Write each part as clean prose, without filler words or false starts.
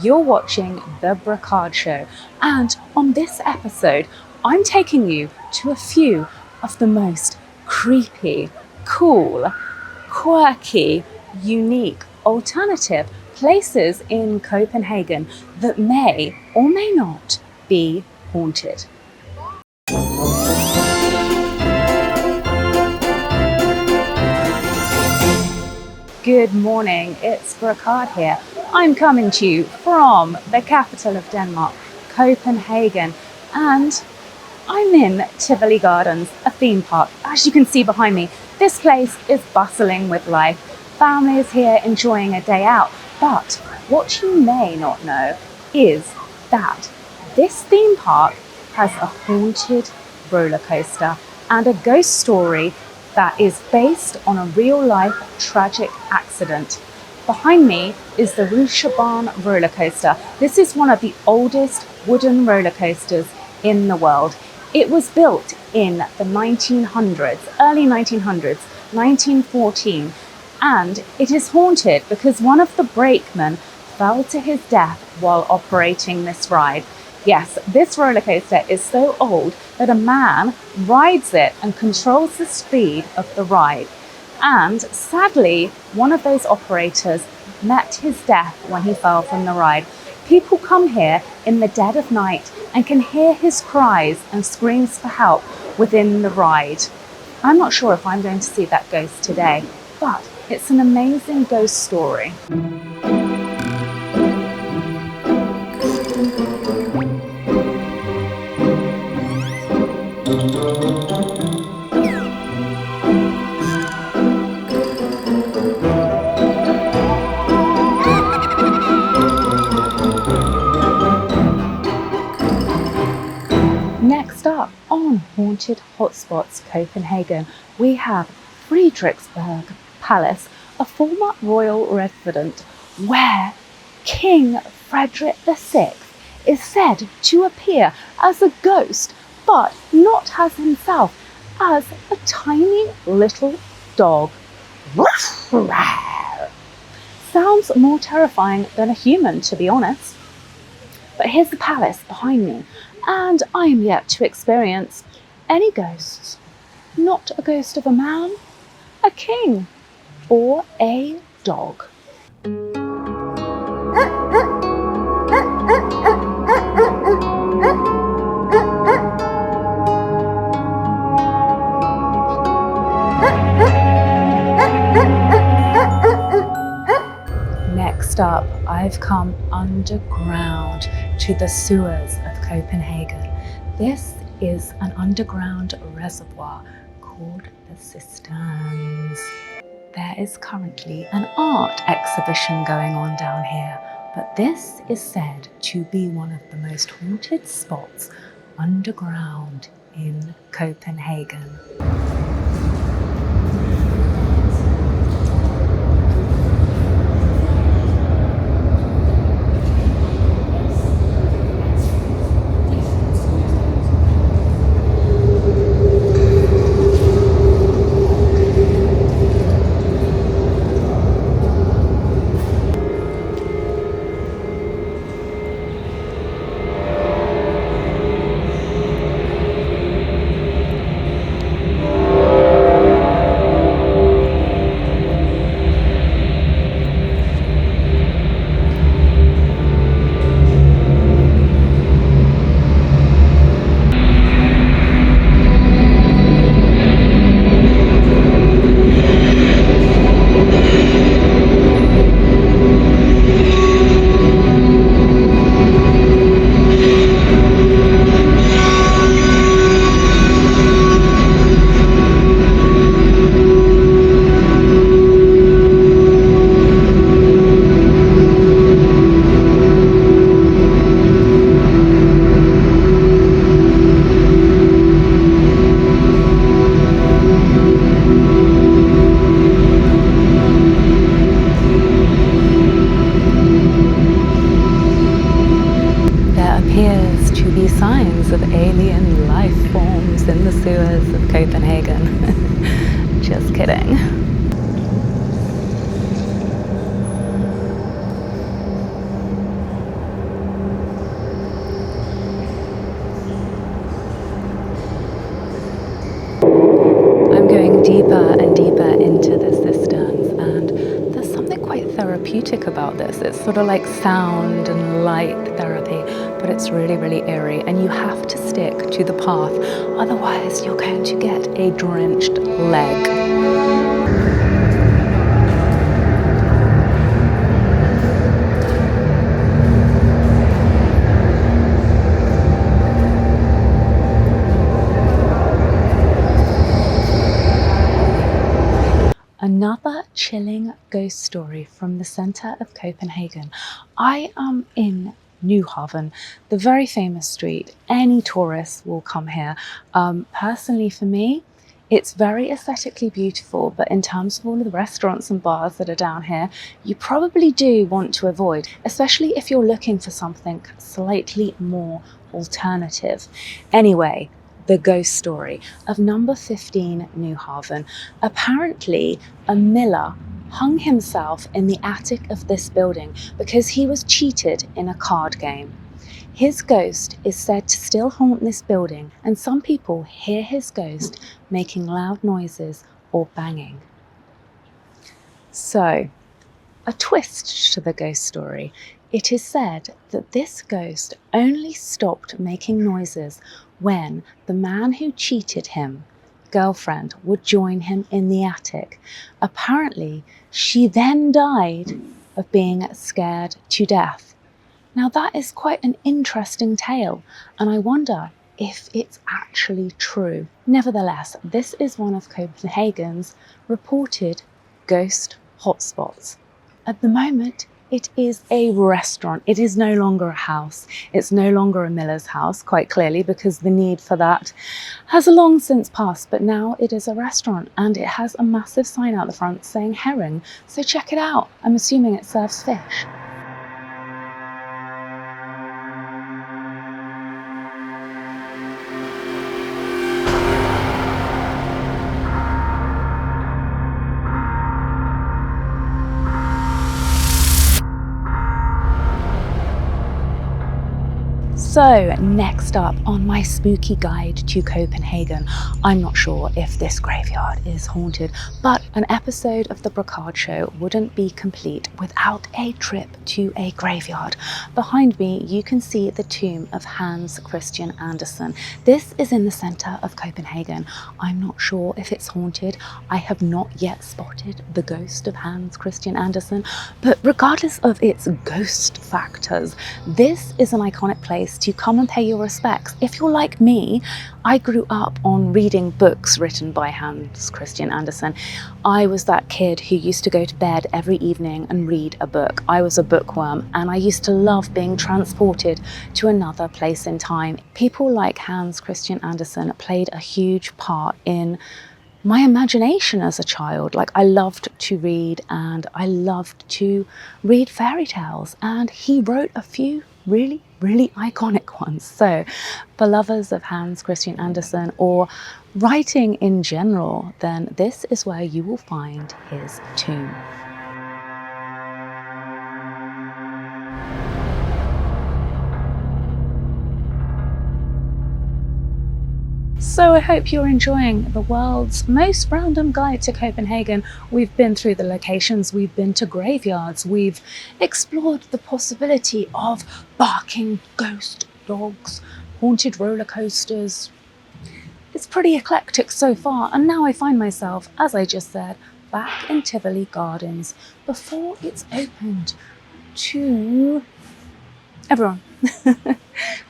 You're watching the Brocarde Show, and on this episode, I'm taking you to a few of the most creepy, cool, quirky, unique, alternative places in Copenhagen that may or may not be haunted. Good morning, it's Brocarde here. I'm coming to you from the capital of Denmark, Copenhagen, and I'm in Tivoli Gardens, a theme park. As you can see behind me, this place is bustling with life. Families here enjoying a day out. But what you may not know is that this theme park has a haunted roller coaster and a ghost story that is based on a real-life tragic accident. Behind me is the Tivoli roller coaster. This is one of the oldest wooden roller coasters in the world. It was built in the 1900s, early 1900s, 1914, and it is haunted because one of the brakemen fell to his death while operating this ride. Yes, this roller coaster is so old that a man rides it and controls the speed of the ride. And sadly, one of those operators met his death when he fell from the ride. People come here in the dead of night and can hear his cries and screams for help within the ride. I'm not sure if I'm going to see that ghost today, but it's an amazing ghost story. Next up on Haunted Hotspots Copenhagen, we have Frederiksberg Palace, a former royal residence where King Frederick VI is said to appear as a ghost, but not as himself, as a tiny little dog. Sounds more terrifying than a human, to be honest. But here's the palace behind me, and I am yet to experience any ghosts. Not a ghost of a man, a king, or a dog. Next up, I've come underground to the sewers of Copenhagen. This is an underground reservoir called the Cisterns. There is currently an art exhibition going on down here, but this is said to be one of the most haunted spots underground in Copenhagen. alien life forms in the sewers of Copenhagen. Just kidding. about this. It's sort of like sound and light therapy, but it's really, really eerie, and you have to stick to the path, otherwise you're going to get a drenched leg. Another chilling ghost story from the centre of Copenhagen. I am in Nyhavn, the very famous street. Any tourist will come here. Personally for me, it's very aesthetically beautiful, but in terms of all of the restaurants and bars that are down here, you probably do want to avoid, especially if you're looking for something slightly more alternative. Anyway, the ghost story of number 15 Nyhavn. Apparently, a miller hung himself in the attic of this building because he was cheated in a card game. His ghost is said to still haunt this building, and some people hear his ghost making loud noises or banging. So, a twist to the ghost story. It is said that this ghost only stopped making noises when the man who cheated him, girlfriend, would join him in the attic. Apparently, she then died of being scared to death. Now that is quite an interesting tale, and I wonder if it's actually true. Nevertheless, this is one of Copenhagen's reported ghost hotspots. At the moment, it is a restaurant. It is no longer a house. It's no longer a miller's house, quite clearly, because the need for that has long since passed. But now it is a restaurant, and it has a massive sign out the front saying herring. So check it out. I'm assuming it serves fish. So next up on my spooky guide to Copenhagen, I'm not sure if this graveyard is haunted, but an episode of the Brocarde show wouldn't be complete without a trip to a graveyard. Behind me, you can see the tomb of Hans Christian Andersen. This is in the centre of Copenhagen. I'm not sure if it's haunted. I have not yet spotted the ghost of Hans Christian Andersen, but regardless of its ghost factors, this is an iconic place to come and pay your respects. If you're like me, I grew up on reading books written by Hans Christian Andersen. I was that kid who used to go to bed every evening and read a book. I was a bookworm, and I used to love being transported to another place in time. People like Hans Christian Andersen played a huge part in my imagination as a child. Like, I loved to read, and I loved to read fairy tales, and he wrote a few really iconic ones. So for lovers of Hans Christian Andersen or writing in general, then this is where you will find his tomb. So I hope you're enjoying the world's most random guide to Copenhagen. We've been through the locations, we've been to graveyards, we've explored the possibility of barking ghost dogs, haunted roller coasters. It's pretty eclectic so far, and now I find myself, as I just said, back in Tivoli Gardens before it's opened to everyone.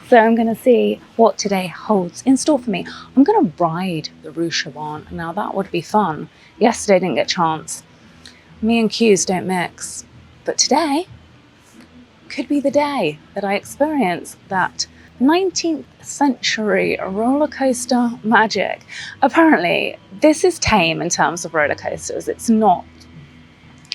So I'm going to see what today holds in store for me. I'm going to ride the Rue Charon. Now that would be fun. Yesterday I didn't get a chance. Me and queues don't mix. But today could be the day that I experience that 19th century roller coaster magic. Apparently this is tame in terms of roller coasters. It's not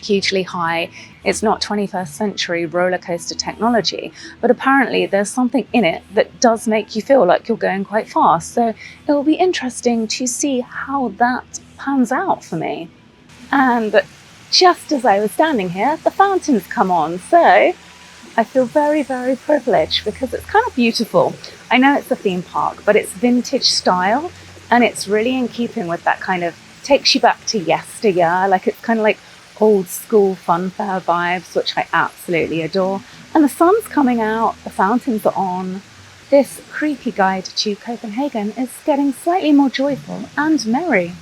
hugely high. It's not 21st century roller coaster technology, but apparently there's something in it that does make you feel like you're going quite fast. So it will be interesting to see how that pans out for me. And just as I was standing here, the fountains come on. So I feel very privileged because it's kind of beautiful. I know it's a theme park, but it's vintage style, and it's really in keeping with that kind of, takes you back to yesteryear. Like, it's kind of like old school fun fair vibes, which I absolutely adore. And the sun's coming out, the fountains are on. This creepy guide to Copenhagen is getting slightly more joyful and merry.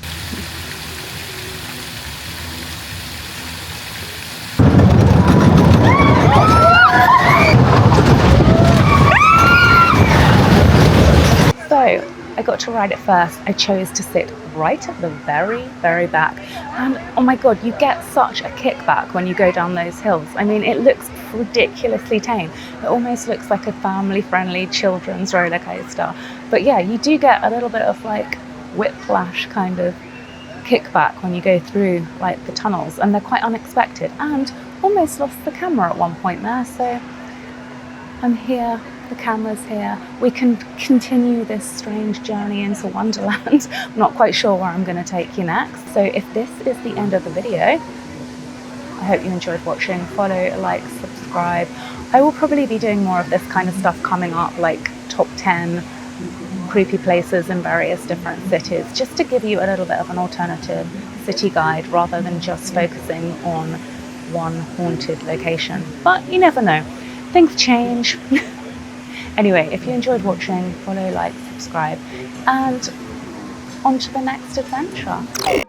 So I got to ride it first. I chose to sit right at the very, very back. And oh my God, you get such a kickback when you go down those hills. I mean, it looks ridiculously tame. It almost looks like a family-friendly children's roller coaster. But yeah, you do get a little bit of like whiplash kind of kickback when you go through like the tunnels, and they're quite unexpected. And almost lost the camera at one point there. So I'm here. The camera's here. We can continue this strange journey into Wonderland. I'm not quite sure where I'm going to take you next. So if this is the end of the video, I hope you enjoyed watching. Follow, like, subscribe. I will probably be doing more of this kind of stuff coming up, like top 10 creepy places in various different cities, just to give you a little bit of an alternative city guide rather than just focusing on one haunted location. But you never know. Things change. Anyway, if you enjoyed watching, follow, like, subscribe, and on to the next adventure.